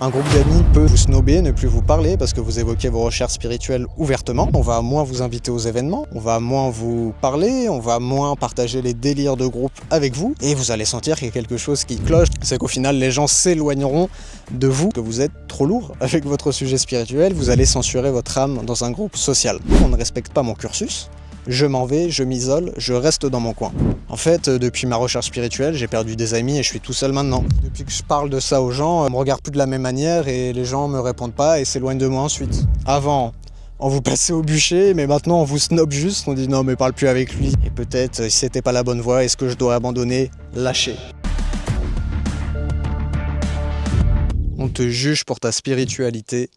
Un groupe d'amis peut vous snober, ne plus vous parler parce que vous évoquez vos recherches spirituelles ouvertement. On va moins vous inviter aux événements, on va moins vous parler, on va moins partager les délires de groupe avec vous. Et vous allez sentir qu'il y a quelque chose qui cloche. C'est qu'au final, les gens s'éloigneront de vous, que vous êtes trop lourd avec votre sujet spirituel. Vous allez censurer votre âme dans un groupe social. On ne respecte pas mon cursus. Je m'en vais, je m'isole, je reste dans mon coin. En fait, depuis ma recherche spirituelle, j'ai perdu des amis et je suis tout seul maintenant. Depuis que je parle de ça aux gens, on me regarde plus de la même manière et les gens me répondent pas et s'éloignent de moi ensuite. Avant, on vous passait au bûcher, mais maintenant on vous snob juste, on dit non mais parle plus avec lui. Et peut-être, si c'était pas la bonne voie, est-ce que je dois abandonner, lâcher? On te juge pour ta spiritualité,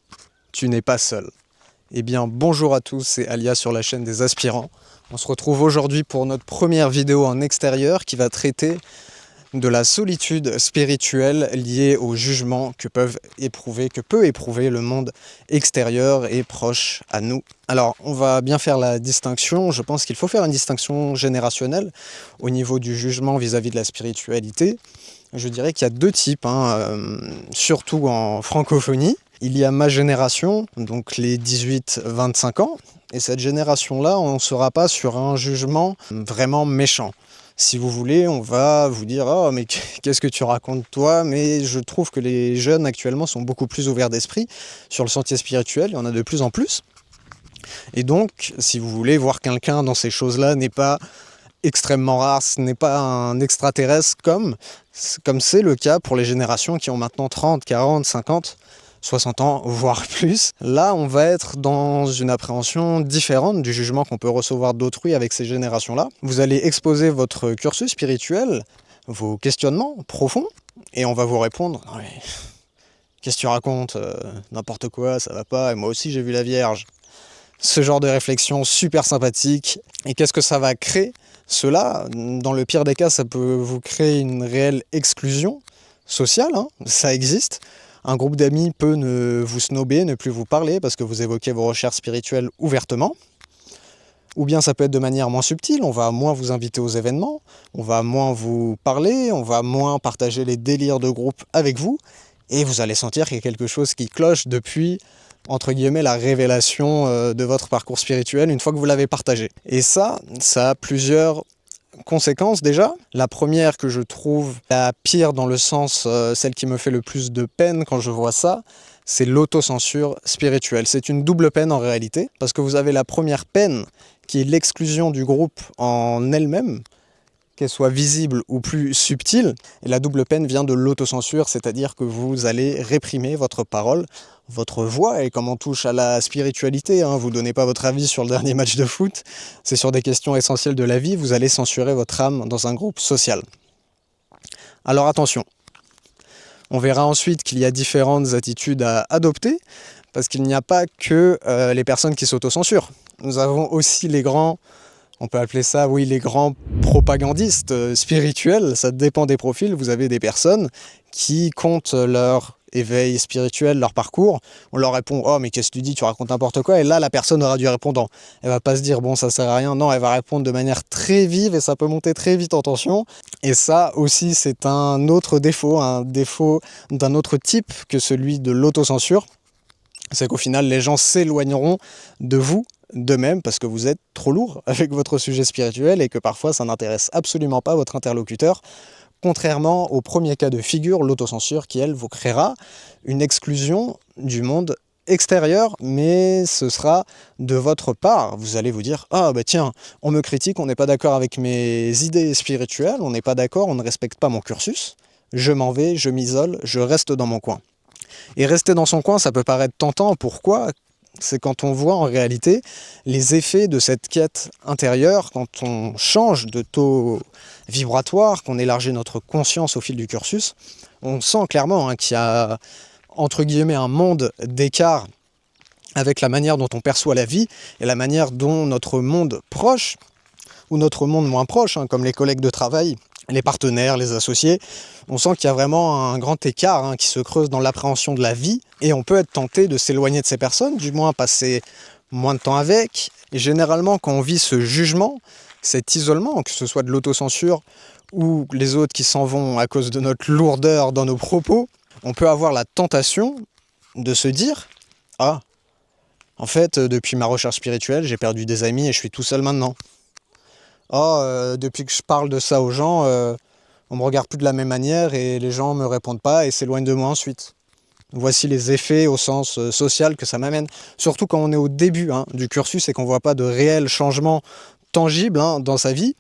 tu n'es pas seul. Eh bien bonjour à tous, c'est Alia sur la chaîne des aspirants. On se retrouve aujourd'hui pour notre première vidéo en extérieur qui va traiter de la solitude spirituelle liée au jugement que peut éprouver le monde extérieur et proche à nous. Alors on va bien faire la distinction, je pense qu'il faut faire une distinction générationnelle au niveau du jugement vis-à-vis de la spiritualité. Je dirais qu'il y a deux types, surtout en francophonie. Il y a ma génération, donc les 18-25 ans, et cette génération-là, on ne sera pas sur un jugement vraiment méchant. Si vous voulez, on va vous dire « Oh, mais qu'est-ce que tu racontes toi ?» Mais je trouve que les jeunes actuellement sont beaucoup plus ouverts d'esprit sur le sentier spirituel, il y en a de plus en plus. Et donc, si vous voulez voir quelqu'un dans ces choses-là, n'est pas extrêmement rare, ce n'est pas un extraterrestre comme c'est le cas pour les générations qui ont maintenant 30, 40, 50, 60 ans, voire plus. Là, on va être dans une appréhension différente du jugement qu'on peut recevoir d'autrui avec ces générations-là. Vous allez exposer votre cursus spirituel, vos questionnements profonds, et on va vous répondre « Ouais, qu'est-ce que tu racontes n'importe quoi, ça va pas, et moi aussi j'ai vu la Vierge. » Ce genre de réflexion super sympathique. Et qu'est-ce que ça va créer? Cela, dans le pire des cas, ça peut vous créer une réelle exclusion sociale, ça existe. Un groupe d'amis peut vous snober, ne plus vous parler parce que vous évoquez vos recherches spirituelles ouvertement. Ou bien ça peut être de manière moins subtile, on va moins vous inviter aux événements, on va moins vous parler, on va moins partager les délires de groupe avec vous. Et vous allez sentir qu'il y a quelque chose qui cloche depuis, entre guillemets, la révélation de votre parcours spirituel une fois que vous l'avez partagé. Et ça a plusieurs conséquences déjà. La première que je trouve la pire dans le sens, celle qui me fait le plus de peine quand je vois ça, c'est l'autocensure spirituelle. C'est une double peine en réalité, parce que vous avez la première peine qui est l'exclusion du groupe en elle-même, qu'elle soit visible ou plus subtile, et la double peine vient de l'autocensure, c'est-à-dire que vous allez réprimer votre parole, votre voix, et comme on touche à la spiritualité, vous donnez pas votre avis sur le dernier match de foot, c'est sur des questions essentielles de la vie, vous allez censurer votre âme dans un groupe social. Alors attention, on verra ensuite qu'il y a différentes attitudes à adopter, parce qu'il n'y a pas que les personnes qui s'autocensurent. Nous avons aussi les grands, on peut appeler ça, oui, les grands propagandistes spirituels, ça dépend des profils. Vous avez des personnes qui comptent leur éveil spirituel, leur parcours. On leur répond « Oh, mais qu'est-ce que tu dis, tu racontes n'importe quoi ?» Et là, la personne aura dû répondre. Elle va pas se dire « Bon, ça sert à rien ». Non, elle va répondre de manière très vive et ça peut monter très vite en tension. Et ça aussi, c'est un autre défaut, un défaut d'un autre type que celui de l'autocensure. C'est qu'au final, les gens s'éloigneront de vous d'eux-mêmes parce que vous êtes trop lourd avec votre sujet spirituel et que parfois ça n'intéresse absolument pas votre interlocuteur, contrairement au premier cas de figure, l'autocensure qui, elle, vous créera une exclusion du monde extérieur, mais ce sera de votre part. Vous allez vous dire « Ah bah tiens, on me critique, on n'est pas d'accord avec mes idées spirituelles, on n'est pas d'accord, on ne respecte pas mon cursus, je m'en vais, je m'isole, je reste dans mon coin. » Et rester dans son coin, ça peut paraître tentant. Pourquoi ? C'est quand on voit en réalité les effets de cette quête intérieure, quand on change de taux vibratoire, qu'on élargit notre conscience au fil du cursus, on sent clairement qu'il y a, entre guillemets, un monde d'écart avec la manière dont on perçoit la vie et la manière dont notre monde proche, ou notre monde moins proche, comme les collègues de travail, les partenaires, les associés, on sent qu'il y a vraiment un grand écart qui se creuse dans l'appréhension de la vie et on peut être tenté de s'éloigner de ces personnes, du moins passer moins de temps avec. Et généralement, quand on vit ce jugement, cet isolement, que ce soit de l'autocensure ou les autres qui s'en vont à cause de notre lourdeur dans nos propos, on peut avoir la tentation de se dire « Ah, en fait, depuis ma recherche spirituelle, j'ai perdu des amis et je suis tout seul maintenant. Oh, depuis que je parle de ça aux gens, on me regarde plus de la même manière et les gens me répondent pas et s'éloignent de moi ensuite. » Voici les effets au sens social que ça m'amène. Surtout quand on est au début du cursus et qu'on ne voit pas de réel changement tangible dans sa vie.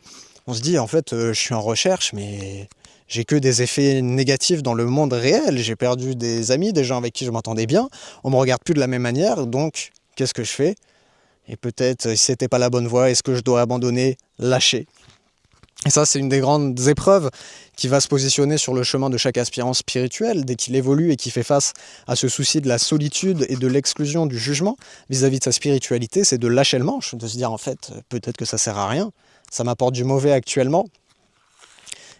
On se dit, en fait, je suis en recherche, mais j'ai que des effets négatifs dans le monde réel. J'ai perdu des amis, des gens avec qui je m'entendais bien. On me regarde plus de la même manière, donc qu'est-ce que je fais? Et peut-être, si c'était pas la bonne voie, est-ce que je dois abandonner, lâcher? Et ça, c'est une des grandes épreuves qui va se positionner sur le chemin de chaque aspirant spirituel dès qu'il évolue et qui fait face à ce souci de la solitude et de l'exclusion du jugement vis-à-vis de sa spiritualité, c'est de lâcher le manche, de se dire en fait, peut-être que ça sert à rien, ça m'apporte du mauvais actuellement.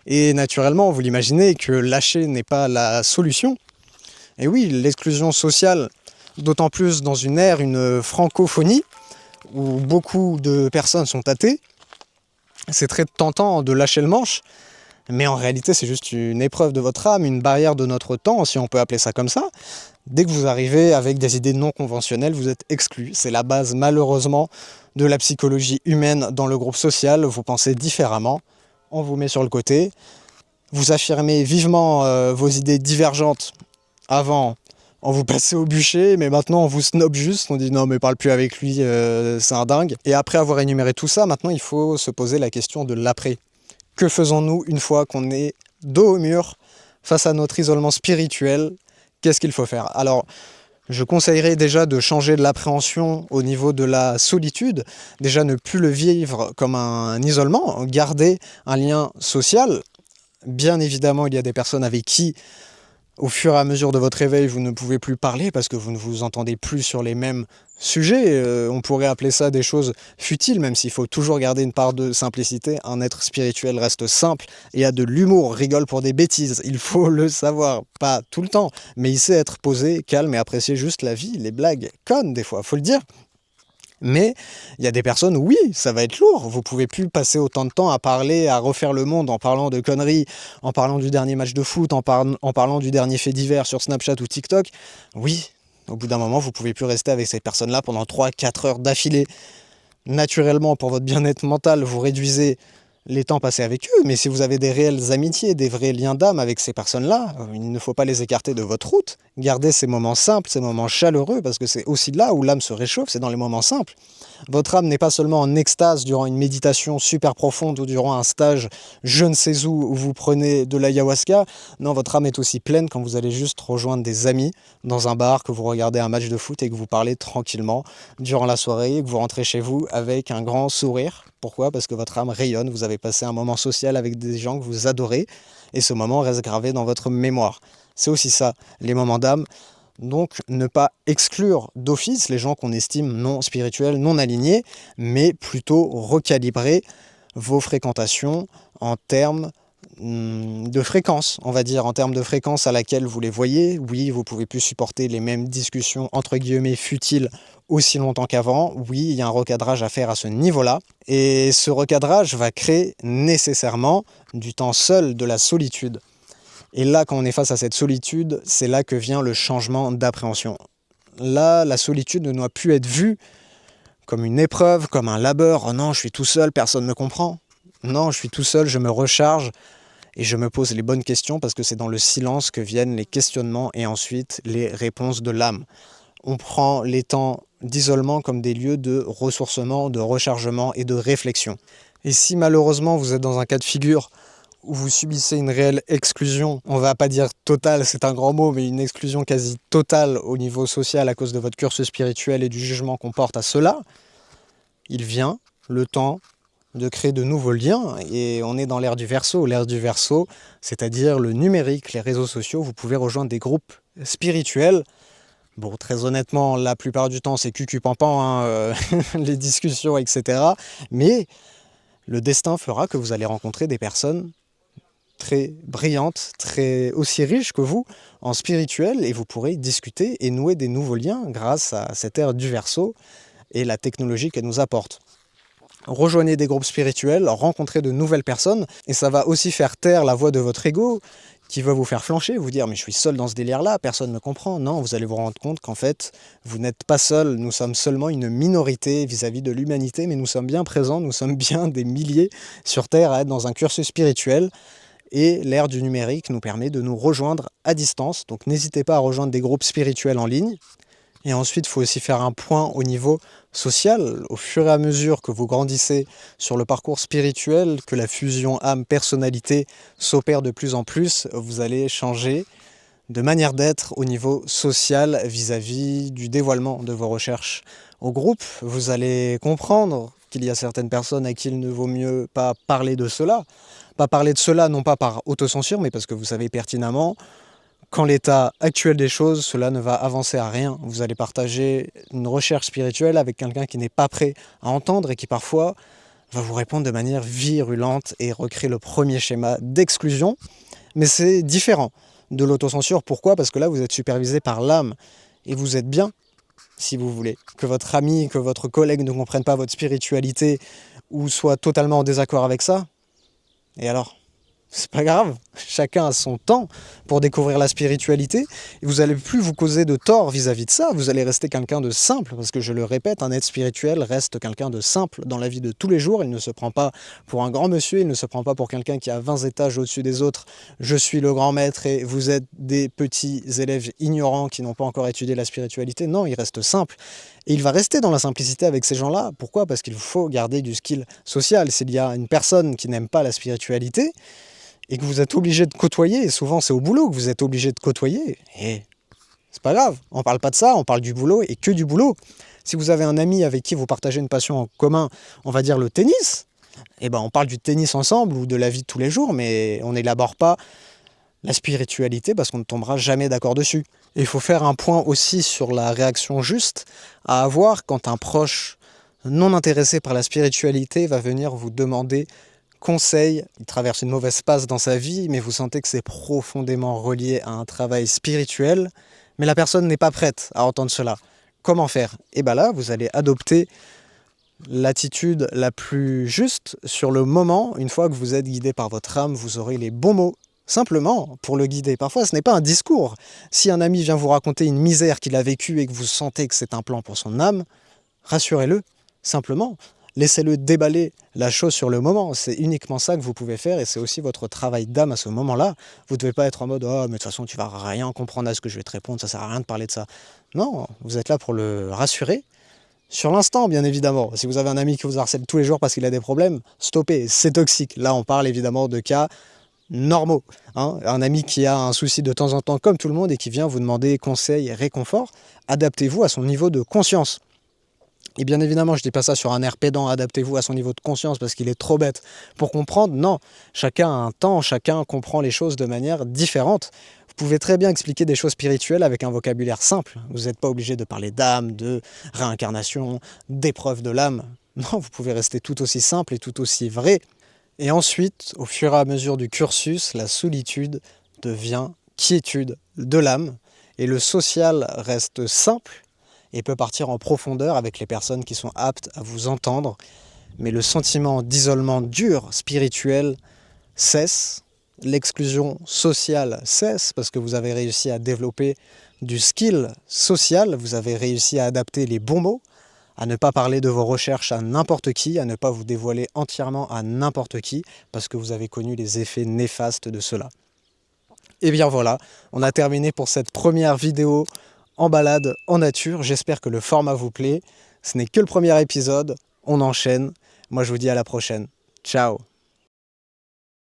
Et naturellement, vous l'imaginez que lâcher n'est pas la solution. Et oui, l'exclusion sociale, d'autant plus dans une ère, une francophonie, où beaucoup de personnes sont athées, c'est très tentant de lâcher le manche, mais en réalité c'est juste une épreuve de votre âme, une barrière de notre temps, si on peut appeler ça comme ça. Dès que vous arrivez avec des idées non conventionnelles, vous êtes exclu. C'est la base malheureusement de la psychologie humaine dans le groupe social. Vous pensez différemment, on vous met sur le côté, vous affirmez vivement vos idées divergentes avant, on vous passait au bûcher, mais maintenant on vous snob juste, on dit non mais parle plus avec lui, c'est un dingue. Et après avoir énuméré tout ça, maintenant il faut se poser la question de l'après. Que faisons-nous une fois qu'on est dos au mur face à notre isolement spirituel? Qu'est-ce qu'il faut faire? Alors, je conseillerais déjà de changer de l'appréhension au niveau de la solitude, déjà ne plus le vivre comme un isolement, garder un lien social. Bien évidemment, il y a des personnes avec qui au fur et à mesure de votre éveil, vous ne pouvez plus parler parce que vous ne vous entendez plus sur les mêmes sujets. On pourrait appeler ça des choses futiles, même s'il faut toujours garder une part de simplicité. Un être spirituel reste simple et a de l'humour, rigole pour des bêtises. Il faut le savoir, pas tout le temps, mais il sait être posé, calme et apprécier juste la vie, les blagues connes des fois, faut le dire. Mais il y a des personnes, oui, ça va être lourd. Vous pouvez plus passer autant de temps à parler, à refaire le monde en parlant de conneries, en parlant du dernier match de foot, en parlant du dernier fait divers sur Snapchat ou TikTok. Oui, au bout d'un moment, vous pouvez plus rester avec ces personnes-là pendant 3-4 heures d'affilée. Naturellement, pour votre bien-être mental, vous réduisez les temps passés avec eux, mais si vous avez des réelles amitiés, des vrais liens d'âme avec ces personnes-là, il ne faut pas les écarter de votre route. Gardez ces moments simples, ces moments chaleureux, parce que c'est aussi là où l'âme se réchauffe, c'est dans les moments simples. Votre âme n'est pas seulement en extase durant une méditation super profonde ou durant un stage je ne sais où vous prenez de l'ayahuasca. Non, votre âme est aussi pleine quand vous allez juste rejoindre des amis dans un bar, que vous regardez un match de foot et que vous parlez tranquillement durant la soirée et que vous rentrez chez vous avec un grand sourire. Pourquoi? Parce que votre âme rayonne, vous avez passé un moment social avec des gens que vous adorez et ce moment reste gravé dans votre mémoire. C'est aussi ça, les moments d'âme. Donc ne pas exclure d'office les gens qu'on estime non spirituels, non alignés, mais plutôt recalibrer vos fréquentations en termes de fréquence, on va dire, en termes de fréquence à laquelle vous les voyez. Oui, vous pouvez plus supporter les mêmes discussions entre guillemets futiles aussi longtemps qu'avant. Oui, il y a un recadrage à faire à ce niveau-là. Et ce recadrage va créer nécessairement du temps seul, de la solitude. Et là, quand on est face à cette solitude, c'est là que vient le changement d'appréhension. Là, la solitude ne doit plus être vue comme une épreuve, comme un labeur. Oh non, je suis tout seul, personne ne me comprend. Non, je suis tout seul, je me recharge et je me pose les bonnes questions parce que c'est dans le silence que viennent les questionnements et ensuite les réponses de l'âme. On prend les temps d'isolement comme des lieux de ressourcement, de rechargement et de réflexion. Et si malheureusement vous êtes dans un cas de figure où vous subissez une réelle exclusion, on va pas dire totale, c'est un grand mot, mais une exclusion quasi totale au niveau social à cause de votre cursus spirituel et du jugement qu'on porte à cela, il vient le temps de créer de nouveaux liens, et on est dans l'ère du Verseau. L'ère du Verseau, c'est-à-dire le numérique, les réseaux sociaux, vous pouvez rejoindre des groupes spirituels. Bon, très honnêtement, la plupart du temps, c'est cucu-pampan, les discussions, etc. Mais le destin fera que vous allez rencontrer des personnes très brillantes, très aussi riches que vous en spirituel, et vous pourrez discuter et nouer des nouveaux liens grâce à cette ère du Verseau et la technologie qu'elle nous apporte. Rejoignez des groupes spirituels, rencontrez de nouvelles personnes, et ça va aussi faire taire la voix de votre ego qui va vous faire flancher, vous dire « mais je suis seul dans ce délire-là, personne ne me comprend ». Non, vous allez vous rendre compte qu'en fait, vous n'êtes pas seul, nous sommes seulement une minorité vis-à-vis de l'humanité, mais nous sommes bien présents, nous sommes bien des milliers sur Terre à être dans un cursus spirituel. Et l'ère du numérique nous permet de nous rejoindre à distance. Donc n'hésitez pas à rejoindre des groupes spirituels en ligne. Et ensuite, il faut aussi faire un point au niveau social. Au fur et à mesure que vous grandissez sur le parcours spirituel, que la fusion âme-personnalité s'opère de plus en plus, vous allez changer de manière d'être au niveau social vis-à-vis du dévoilement de vos recherches au groupe. Vous allez comprendre qu'il y a certaines personnes à qui il ne vaut mieux pas parler de cela. Pas parler de cela non pas par autocensure, mais parce que vous savez pertinemment qu'en l'état actuel des choses, cela ne va avancer à rien. Vous allez partager une recherche spirituelle avec quelqu'un qui n'est pas prêt à entendre et qui parfois va vous répondre de manière virulente et recréer le premier schéma d'exclusion. Mais c'est différent de l'autocensure. Pourquoi? Parce que là, vous êtes supervisé par l'âme et vous êtes bien, si vous voulez. Que votre ami, que votre collègue ne comprenne pas votre spiritualité ou soit totalement en désaccord avec ça, et alors? C'est pas grave, chacun a son temps pour découvrir la spiritualité et vous n'allez plus vous causer de tort vis-à-vis de ça, vous allez rester quelqu'un de simple, parce que je le répète, un être spirituel reste quelqu'un de simple dans la vie de tous les jours, il ne se prend pas pour un grand monsieur, il ne se prend pas pour quelqu'un qui a 20 étages au-dessus des autres, je suis le grand maître et vous êtes des petits élèves ignorants qui n'ont pas encore étudié la spiritualité, non, il reste simple. Et il va rester dans la simplicité avec ces gens-là. Pourquoi? Parce qu'il faut garder du skill social. S'il y a une personne qui n'aime pas la spiritualité, et que vous êtes obligé de côtoyer, et souvent c'est au boulot que vous êtes obligé de côtoyer, et c'est pas grave, on parle pas de ça, on parle du boulot et que du boulot. Si vous avez un ami avec qui vous partagez une passion en commun, on va dire le tennis, eh ben on parle du tennis ensemble ou de la vie de tous les jours, mais on n'élabore pas la spiritualité parce qu'on ne tombera jamais d'accord dessus. Et il faut faire un point aussi sur la réaction juste à avoir quand un proche non intéressé par la spiritualité va venir vous demander conseil, il traverse une mauvaise passe dans sa vie, mais vous sentez que c'est profondément relié à un travail spirituel, mais la personne n'est pas prête à entendre cela. Comment faire? Et bien là, vous allez adopter l'attitude la plus juste sur le moment. Une fois que vous êtes guidé par votre âme, vous aurez les bons mots, simplement, pour le guider. Parfois, ce n'est pas un discours. Si un ami vient vous raconter une misère qu'il a vécue et que vous sentez que c'est un plan pour son âme, rassurez-le, simplement. Laissez-le déballer la chose sur le moment. C'est uniquement ça que vous pouvez faire et c'est aussi votre travail d'âme à ce moment-là. Vous ne devez pas être en mode « Oh, mais de toute façon, tu vas rien comprendre à ce que je vais te répondre, ça sert à rien de parler de ça. » Non, vous êtes là pour le rassurer. Sur l'instant, bien évidemment. Si vous avez un ami qui vous harcèle tous les jours parce qu'il a des problèmes, stoppez, c'est toxique. Là, on parle évidemment de cas normaux. Hein. Un ami qui a un souci de temps en temps comme tout le monde et qui vient vous demander conseil et réconfort, adaptez-vous à son niveau de conscience. Et bien évidemment, je ne dis pas ça sur un air pédant, adaptez-vous à son niveau de conscience parce qu'il est trop bête pour comprendre. Non, chacun a un temps, chacun comprend les choses de manière différente. Vous pouvez très bien expliquer des choses spirituelles avec un vocabulaire simple. Vous n'êtes pas obligé de parler d'âme, de réincarnation, d'épreuve de l'âme. Non, vous pouvez rester tout aussi simple et tout aussi vrai. Et ensuite, au fur et à mesure du cursus, la solitude devient quiétude de l'âme et le social reste simple et peut partir en profondeur avec les personnes qui sont aptes à vous entendre. Mais le sentiment d'isolement dur, spirituel, cesse. L'exclusion sociale cesse parce que vous avez réussi à développer du skill social, vous avez réussi à adapter les bons mots, à ne pas parler de vos recherches à n'importe qui, à ne pas vous dévoiler entièrement à n'importe qui, parce que vous avez connu les effets néfastes de cela. Et bien voilà, on a terminé pour cette première vidéo en balade en nature. J'espère que le format vous plaît. Ce n'est que le premier épisode, on enchaîne. Moi je vous dis à la prochaine. Ciao!